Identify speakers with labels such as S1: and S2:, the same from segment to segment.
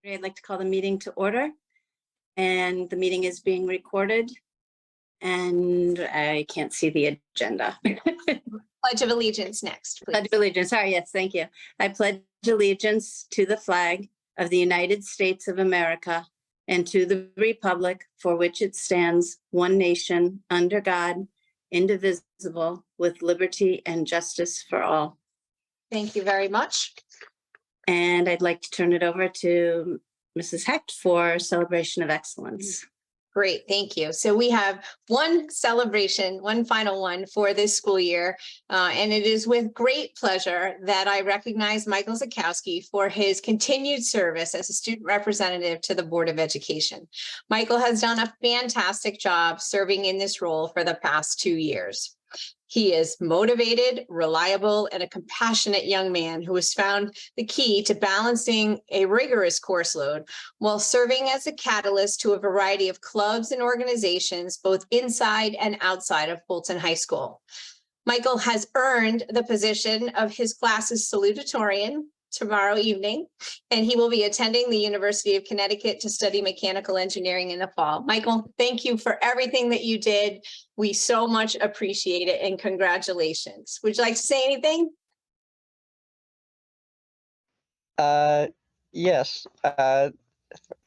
S1: I'd like to call the meeting to order, and the meeting is being recorded, and I can't see the agenda.
S2: Pledge of Allegiance next, please.
S1: Pledge of Allegiance. Sorry, yes, thank you. I pledge allegiance to the flag of the United States of America and to the republic for which it stands, one nation, under God, indivisible, with liberty and justice for all.
S2: Thank you very much.
S1: And I'd like to turn it over to Mrs. Hecht for Celebration of Excellence.
S2: Great, thank you. So we have one celebration, one final one for this school year, and it is with great pleasure that I recognize Michael Zakowski for his continued service as a student representative to the Board of Education. Michael has done a fantastic job serving in this role for the past 2 years. He is motivated, reliable, and a compassionate young man who has found the key to balancing a rigorous course load while serving as a catalyst to a variety of clubs and organizations, both inside and outside of Bolton High School. Michael has earned the position of his class's salutatorian tomorrow evening, and he will be attending the University of Connecticut to study mechanical engineering in the fall. Michael, thank you for everything that you did. We so much appreciate it, and congratulations. Would you like to say anything?
S3: Yes.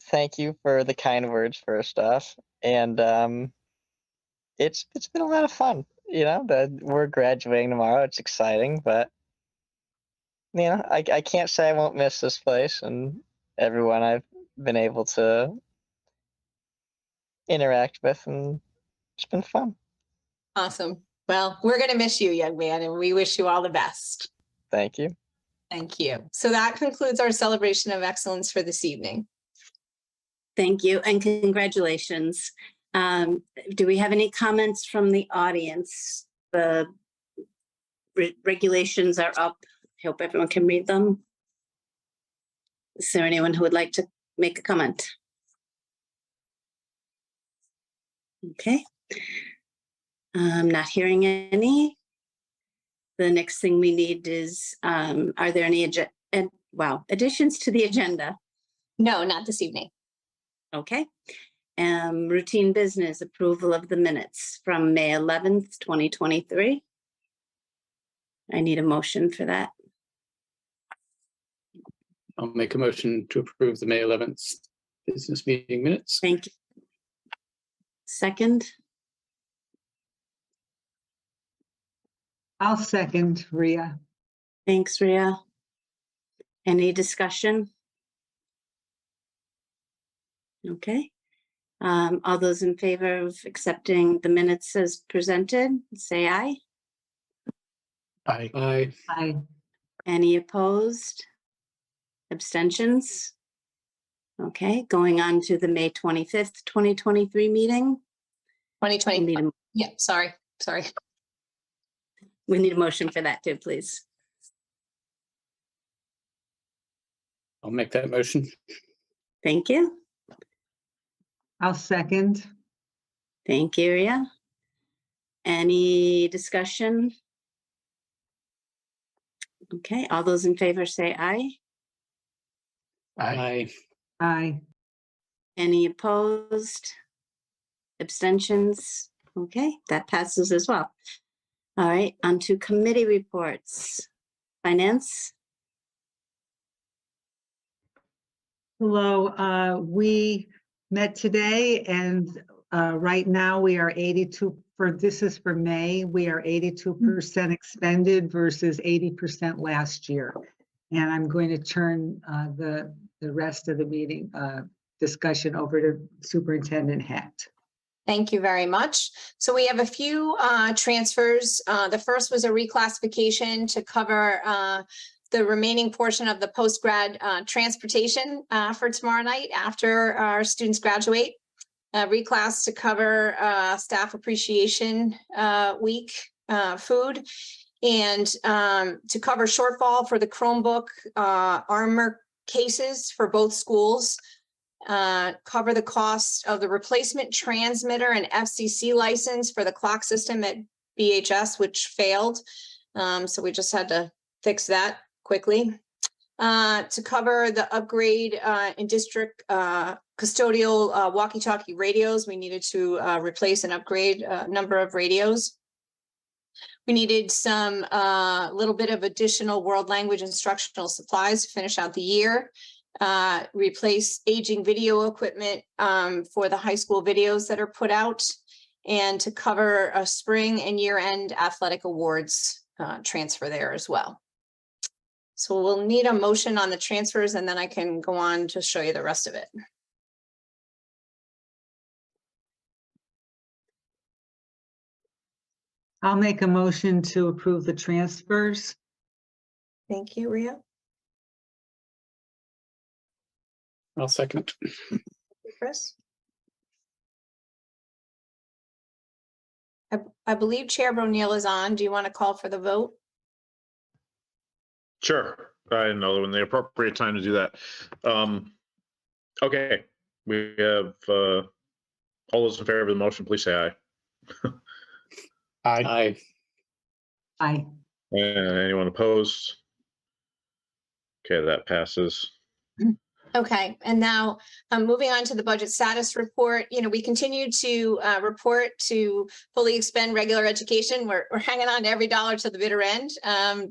S3: Thank you for the kind words first off. And it's been a lot of fun. You know, we're graduating tomorrow. It's exciting, but you know, I can't say I won't miss this place and everyone I've been able to interact with, and it's been fun.
S2: Awesome. Well, we're going to miss you, young man, and we wish you all the best.
S3: Thank you.
S2: Thank you. So that concludes our celebration of excellence for this evening.
S1: Thank you, and congratulations. Do we have any comments from the audience? The regulations are up. I hope everyone can read them. Is there anyone who would like to make a comment? Okay. I'm not hearing any. The next thing we need is, are there any additions to the agenda?
S2: No, not this evening.
S1: Okay. Routine business, approval of the minutes from May 11th, 2023. I need a motion for that.
S4: I'll make a motion to approve the May 11th business meeting minutes.
S1: Thank you. Second?
S5: I'll second, Rhea.
S1: Thanks, Rhea. Any discussion? Okay. All those in favor of accepting the minutes as presented, say aye.
S4: Aye. Aye.
S5: Aye.
S1: Any opposed? Abstentions? Okay, going on to the May 25th, 2023 meeting.
S2: 2020. Yeah, sorry.
S1: We need a motion for that too, please.
S4: I'll make that motion.
S1: Thank you.
S5: I'll second.
S1: Thank you, Rhea. Any discussion? Okay, all those in favor say aye.
S4: Aye.
S5: Aye.
S1: Any opposed? Abstentions? Okay, that passes as well. All right, on to committee reports. Finance?
S5: Hello, we met today and right now we are 82 this is for May, we are 82% expended versus 80% last year. And I'm going to turn the rest of the meeting discussion over to Superintendent Hecht.
S2: Thank you very much. So we have a few transfers. The first was a reclassification to cover the remaining portion of the post-grad transportation for tomorrow night after our students graduate. Reclass to cover staff appreciation week food, and to cover shortfall for the Chromebook armor cases for both schools. Cover the cost of the replacement transmitter and FCC license for the clock system at BHS, which failed. So we just had to fix that quickly. to cover the upgrade in district custodial walkie-talkie radios. We needed to replace and upgrade a number of radios. We needed some little bit of additional world language instructional supplies to finish out the year. Replace aging video equipment for the high school videos that are put out, and to cover a spring and year-end athletic awards transfer there as well. So we'll need a motion on the transfers, and then I can go on to show you the rest of it.
S5: I'll make a motion to approve the transfers.
S2: Thank you, Ria.
S4: I'll second.
S2: Chris? I believe Chair O'Neill is on. Do you want to call for the vote?
S6: Sure, I know when the appropriate time to do that. Okay, we have all those in favor of the motion, please say aye.
S4: Aye.
S5: Aye.
S6: Anyone opposed? Okay, that passes.
S2: Okay, and now moving on to the budget status report. We continue to report to fully expend regular education. We're hanging on to every dollar to the bitter end.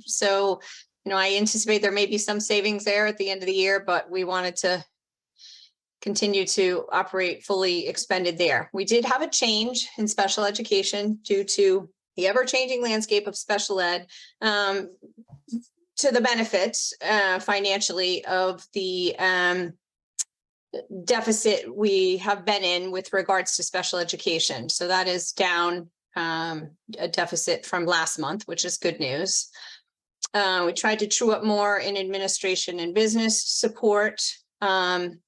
S2: So, I anticipate there may be some savings there at the end of the year, but we wanted to continue to operate fully expended there. We did have a change in special education due to the ever-changing landscape of special ed, to the benefits financially of the deficit we have been in with regards to special education. So that is down a deficit from last month, which is good news. We tried to true up more in administration and business support. And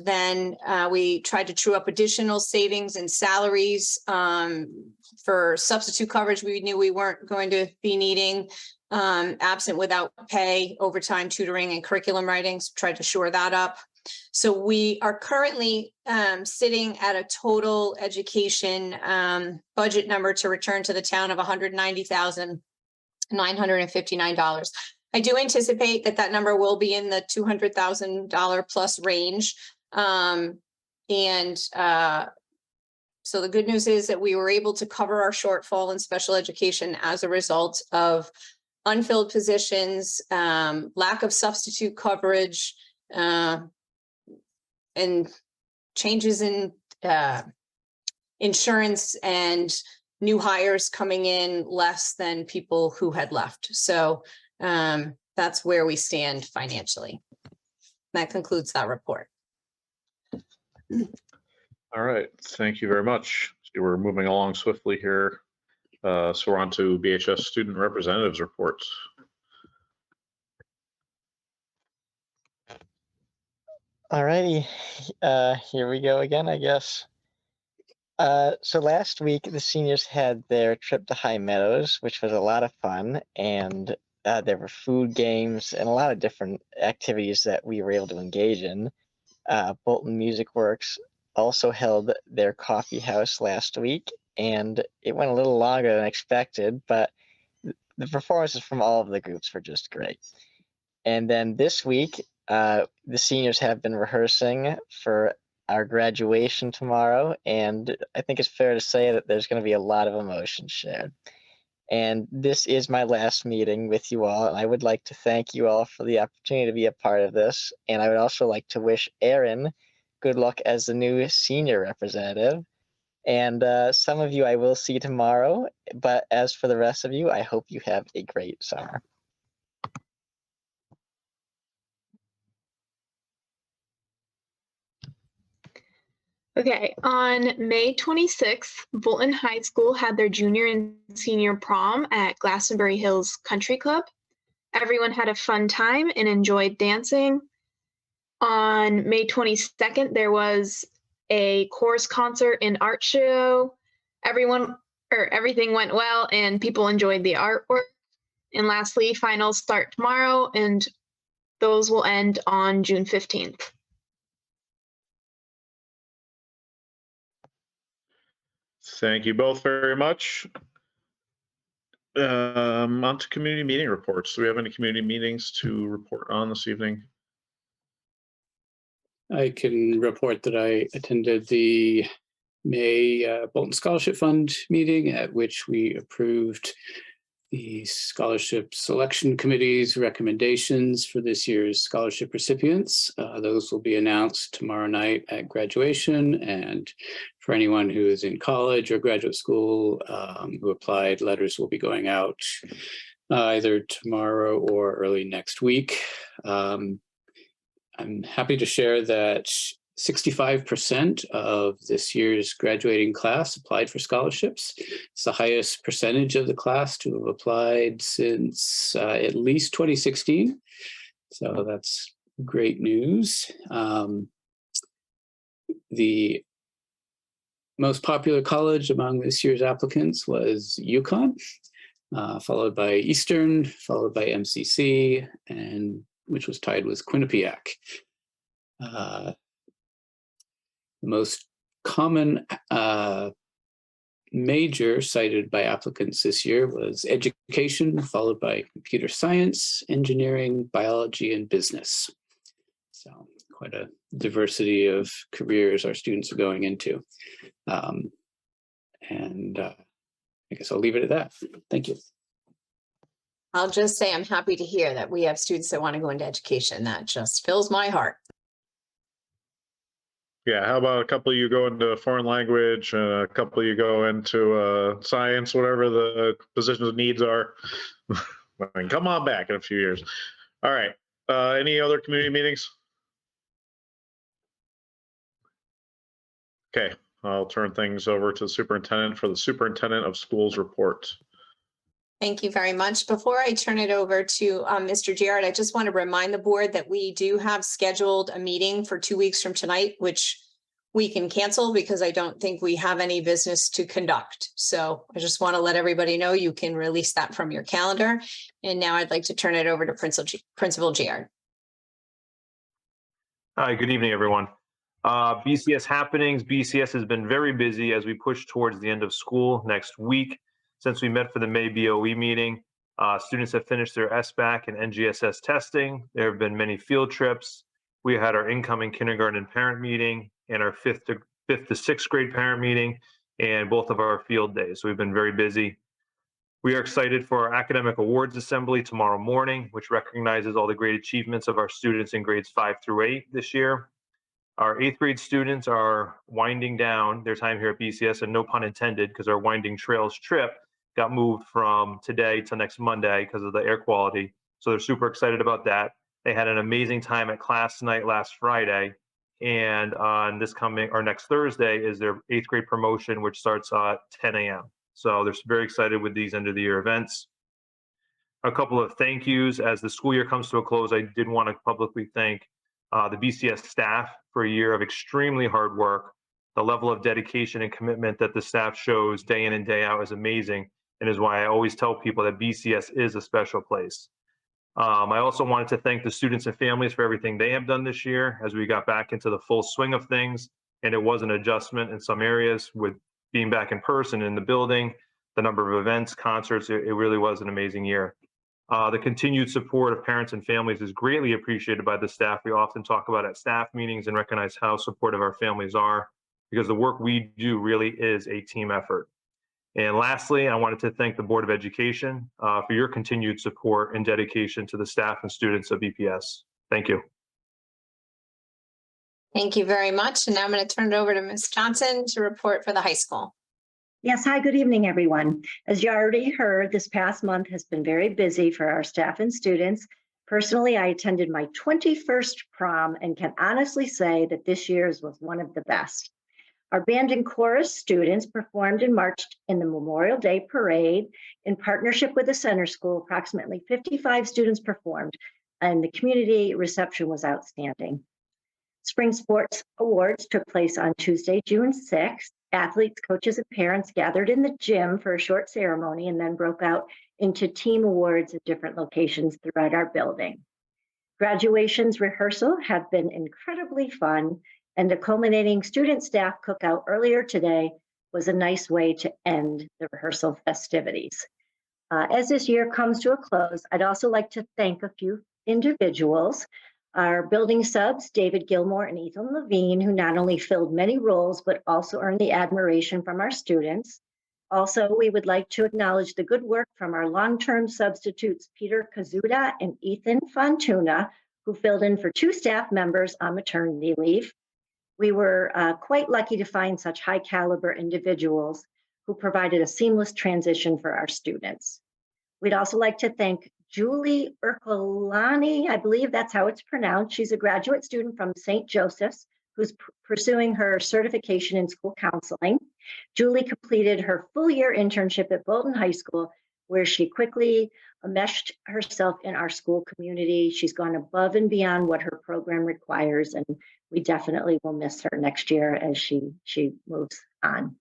S2: then we tried to true up additional savings and salaries for substitute coverage we knew we weren't going to be needing, absent without pay, overtime tutoring, and curriculum writing. So tried to shore that up. So we are currently sitting at a total education budget number to return to the town of $190,959. I do anticipate that number will be in the $200,000 plus range. So the good news is that we were able to cover our shortfall in special education as a result of unfilled positions, lack of substitute coverage, and changes in insurance and new hires coming in less than people who had left. So that's where we stand financially. That concludes that report.
S6: All right, thank you very much. We're moving along swiftly here. So we're on to BHS student representatives reports.
S3: All righty, here we go again, I guess. So last week, the seniors had their trip to High Meadows, which was a lot of fun, and there were food games and a lot of different activities that we were able to engage in. Bolton Music Works also held their coffee house last week, and it went a little longer than expected, but the performances from all of the groups were just great. And then this week, the seniors have been rehearsing for our graduation tomorrow, and I think it's fair to say that there's going to be a lot of emotion shared. And this is my last meeting with you all, and I would like to thank you all for the opportunity to be a part of this. And I would also like to wish Erin good luck as the new senior representative. And some of you I will see tomorrow, but as for the rest of you, I hope you have a great summer.
S7: Okay, on May 26th, Bolton High School had their junior and senior prom at Glastonbury Hills Country Club. Everyone had a fun time and enjoyed dancing. On May 22nd, there was a chorus concert and art show. Everything went well and people enjoyed the artwork. And lastly, finals start tomorrow and those will end on June 15th.
S6: Thank you both very much. On to community meeting reports. Do we have any community meetings to report on this evening?
S4: I can report that I attended the May Bolton Scholarship Fund meeting, at which we approved the scholarship selection committee's recommendations for this year's scholarship recipients. Those will be announced tomorrow night at graduation. And for anyone who is in college or graduate school who applied, letters will be going out either tomorrow or early next week. I'm happy to share that 65% of this year's graduating class applied for scholarships. It's the highest percentage of the class to have applied since at least 2016. So that's great news. The most popular college among this year's applicants was UConn, followed by Eastern, followed by MCC, and which was tied with Quinnipiac. The most common major cited by applicants this year was education, followed by computer science, engineering, biology, and business. So quite a diversity of careers our students are going into. I guess I'll leave it at that. Thank you.
S2: I'll just say I'm happy to hear that we have students that want to go into education. That just fills my heart.
S6: Yeah, how about a couple of you go into foreign language, a couple of you go into science, whatever the positions needs are. I mean, come on back in a few years. All right. Any other community meetings? Okay, I'll turn things over to the superintendent for the superintendent of schools report.
S2: Thank you very much. Before I turn it over to Mr. Jarrett, I just want to remind the board that we do have scheduled a meeting for 2 weeks from tonight, which we can cancel because I don't think we have any business to conduct. So I just want to let everybody know you can release that from your calendar. And now I'd like to turn it over to Principal Jarrett.
S8: Hi, good evening, everyone. BCS happenings. BCS has been very busy as we push towards the end of school next week. Since we met for the May BOE meeting, students have finished their SBAC and NGSS testing. There have been many field trips. We had our incoming kindergarten parent meeting and our fifth to sixth grade parent meeting and both of our field days. So we've been very busy. We are excited for our academic awards assembly tomorrow morning, which recognizes all the great achievements of our students in grades 5 through 8 this year. Our 8th grade students are winding down their time here at BCS, and no pun intended, because our Winding Trails trip got moved from today to next Monday because of the air quality. So they're super excited about that. They had an amazing time at class night last Friday. And on next Thursday is their 8th grade promotion, which starts at 10 a.m. So they're very excited with these end of the year events. A couple of thank yous. As the school year comes to a close, I did want to publicly thank the BCS staff for a year of extremely hard work. The level of dedication and commitment that the staff shows day in and day out is amazing, and is why I always tell people that BCS is a special place. I also wanted to thank the students and families for everything they have done this year as we got back into the full swing of things. And it was an adjustment in some areas with being back in person in the building, the number of events, concerts. It really was an amazing year. The continued support of parents and families is greatly appreciated by the staff. We often talk about at staff meetings and recognize how supportive our families are, because the work we do really is a team effort. And lastly, I wanted to thank the Board of Education for your continued support and dedication to the staff and students of BPS. Thank you.
S2: Thank you very much. And now I'm going to turn it over to Ms. Johnson to report for the high school.
S9: Yes, hi, good evening, everyone. As you already heard, this past month has been very busy for our staff and students. Personally, I attended my 21st prom and can honestly say that this year's was one of the best. Our band and chorus students performed and marched in the Memorial Day Parade in partnership with the center school. Approximately 55 students performed, and the community reception was outstanding. Spring Sports Awards took place on Tuesday, June 6th. Athletes, coaches, and parents gathered in the gym for a short ceremony and then broke out into team awards at different locations throughout our building. Graduations rehearsal have been incredibly fun, and the culminating student staff cookout earlier today was a nice way to end the rehearsal festivities. As this year comes to a close, I'd also like to thank a few individuals. Our building subs, David Gilmore and Ethan Levine, who not only filled many roles, but also earned the admiration from our students. Also, we would like to acknowledge the good work from our long-term substitutes, Peter Kazuda and Ethan Fontuna, who filled in for 2 staff members on maternity leave. We were quite lucky to find such high caliber individuals who provided a seamless transition for our students. We'd also like to thank Julie Ercolani, I believe that's how it's pronounced. She's a graduate student from St. Joseph's who's pursuing her certification in school counseling. Julie completed her full-year internship at Bolton High School, where she quickly meshed herself in our school community. She's gone above and beyond what her program requires, and we definitely will miss her next year as she moves on.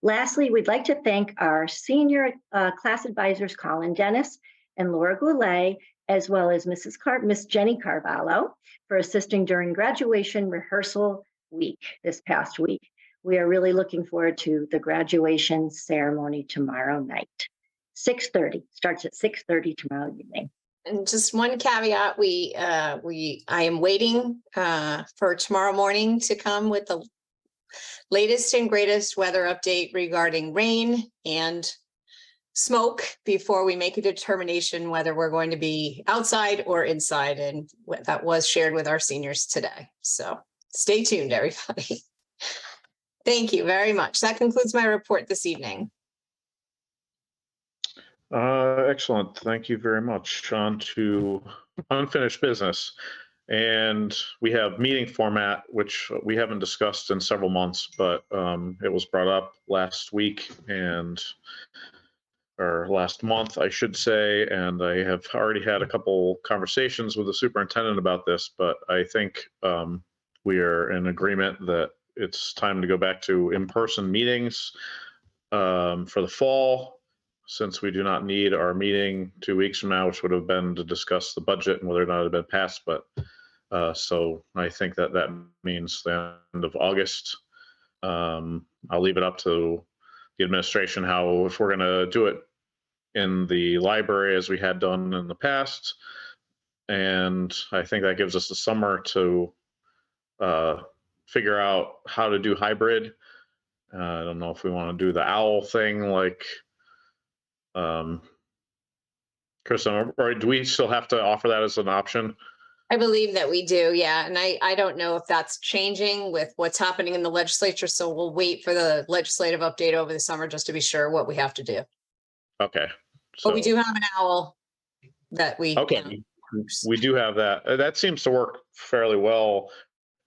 S9: Lastly, we'd like to thank our senior class advisors, Colin Dennis and Laura Goulet, as well as Miss Jenny Carvalho, for assisting during graduation rehearsal week this past week. We are really looking forward to the graduation ceremony tomorrow night. 6:30, starts at 6:30 tomorrow evening.
S2: And just one caveat, I am waiting for tomorrow morning to come with the latest and greatest weather update regarding rain and smoke before we make a determination whether we're going to be outside or inside. And that was shared with our seniors today. So stay tuned, everybody. Thank you very much. That concludes my report this evening.
S6: Excellent. Thank you very much. On to unfinished business. And we have meeting format, which we haven't discussed in several months, but it was brought up last week or last month, I should say. And I have already had a couple conversations with the superintendent about this, but I think we are in agreement that it's time to go back to in-person meetings for the fall, since we do not need our meeting 2 weeks from now, which would have been to discuss the budget and whether or not it had been passed. But so I think that means the end of August. I'll leave it up to the administration how, if we're going to do it in the library as we had done in the past. And I think that gives us the summer to figure out how to do hybrid. I don't know if we want to do the OWL thing like Kristen, or do we still have to offer that as an option?
S2: I believe that we do, yeah. And I don't know if that's changing with what's happening in the legislature. So we'll wait for the legislative update over the summer just to be sure what we have to do.
S6: Okay.
S2: But we do have an OWL that we.
S6: Okay. We do have that. That seems to work fairly well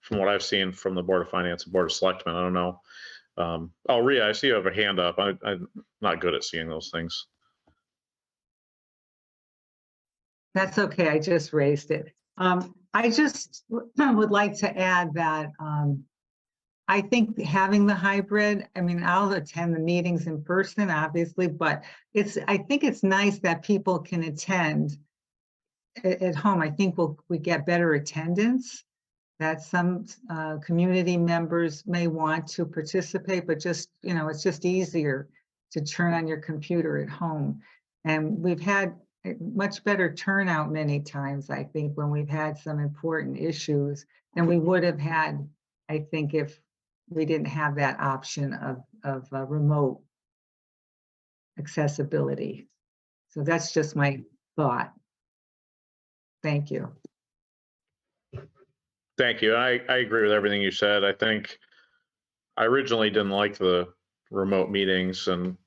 S6: from what I've seen from the Board of Finance and Board of Selectmen. I don't know. Oh, Rhea, I see you have a hand up. I'm not good at seeing those things.
S5: That's okay. I just raised it. I just would like to add that I think having the hybrid, I mean, I'll attend the meetings in person, obviously, but I think it's nice that people can attend at home. I think we get better attendance, that some community members may want to participate, but just, it's just easier to turn on your computer at home. And we've had much better turnout many times, I think, when we've had some important issues than we would have had, I think, if we didn't have that option of remote accessibility. So that's just my thought. Thank you.
S6: Thank you. I agree with everything you said. I think I originally didn't like the remote meetings, and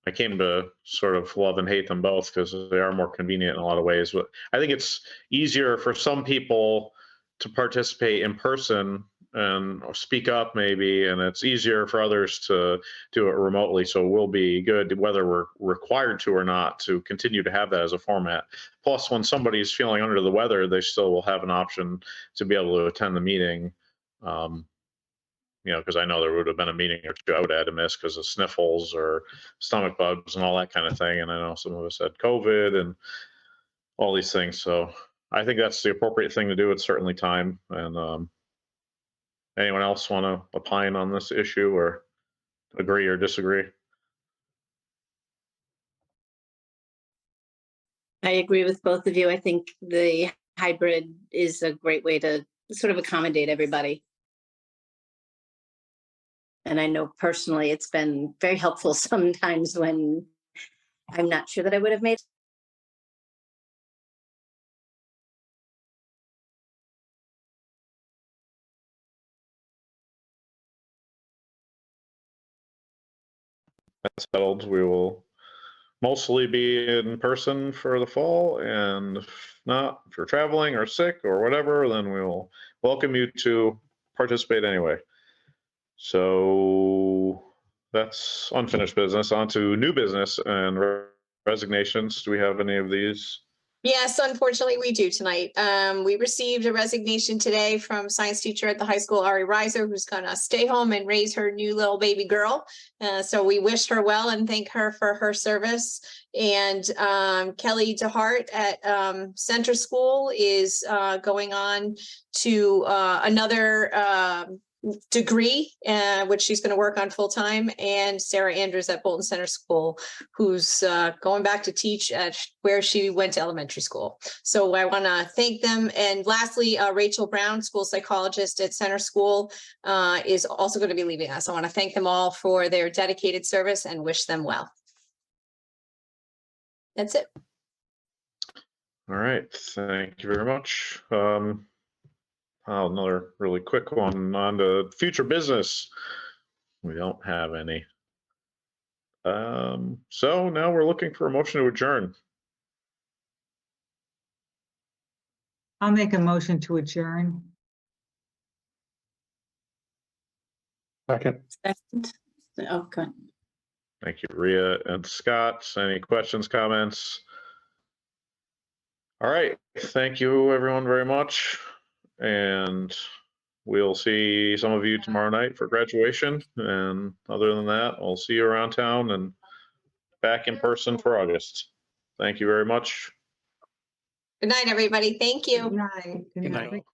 S6: I came to sort of love and hate them both because they are more convenient in a lot of ways. But I think it's easier for some people to participate in person and speak up maybe, and it's easier for others to do it remotely. So it will be good, whether we're required to or not, to continue to have that as a format. Plus, when somebody's feeling under the weather, they still will have an option to be able to attend the meeting. Because I know there would have been a meeting or two I would have had to miss because of sniffles or stomach bugs and all that kind of thing. And I know some of us had COVID and all these things. So I think that's the appropriate thing to do. It's certainly time. And anyone else want to opine on this issue or agree or disagree?
S1: I agree with both of you. I think the hybrid is a great way to sort of accommodate everybody. And I know personally, it's been very helpful sometimes when I'm not sure that I would have made.
S6: That's settled. We will mostly be in person for the fall, and if not, if you're traveling or sick or whatever, then we will welcome you to participate anyway. So that's unfinished business. On to new business and resignations. Do we have any of these?
S2: Yes, unfortunately, we do tonight. We received a resignation today from science teacher at the high school, Ari Reiser, who's gonna stay home and raise her new little baby girl. So we wish her well and thank her for her service. And Kelly DeHart at Center School is going on to another degree, which she's going to work on full time, and Sarah Andrews at Bolton Center School, who's going back to teach at where she went to elementary school. So I want to thank them. And lastly, Rachel Brown, school psychologist at Center School, is also going to be leaving us. I want to thank them all for their dedicated service and wish them well. That's it.
S6: All right, thank you very much. Another really quick one on to future business. We don't have any. So now we're looking for a motion to adjourn.
S5: I'll make a motion to adjourn.
S4: Second.
S1: Second. Okay.
S6: Thank you, Rhea and Scott. Any questions, comments? All right, thank you everyone very much. And we'll see some of you tomorrow night for graduation. And other than that, I'll see you around town and back in person for August. Thank you very much.
S2: Good night, everybody. Thank you.
S5: Good night.
S4: Good night.